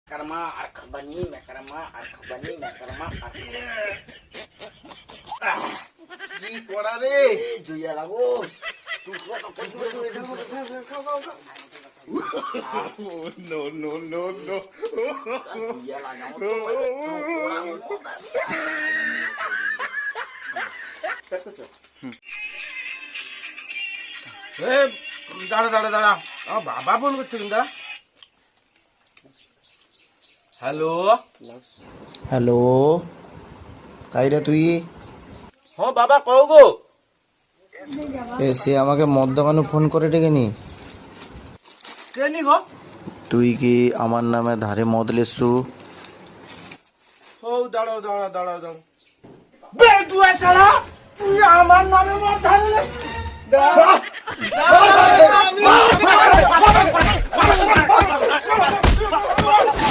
Karma arkabani mekarma arkabani mekarma কি করা রে জুইয়া লাগো তুই নো নো নো নো জুইয়া লাগাও দাঁড়া দাঁড়া দাঁড়া আমার বাবা ফোন করছে কিন্তু দাঁড়া হ্যালো হ্যালো কাইরে তুই হ্যাঁ বাবা কও গো সে আমাকে মদ দোকানে ফোন করে ডেকেনি কেনি গো তুই কি আমার নামে ধারে মদ লেসু হো দাঁড়াও দাঁড়াও দাঁড়াও দাঁড়াও বে তুই শালা তুই আমার নামে মদ ঢাললে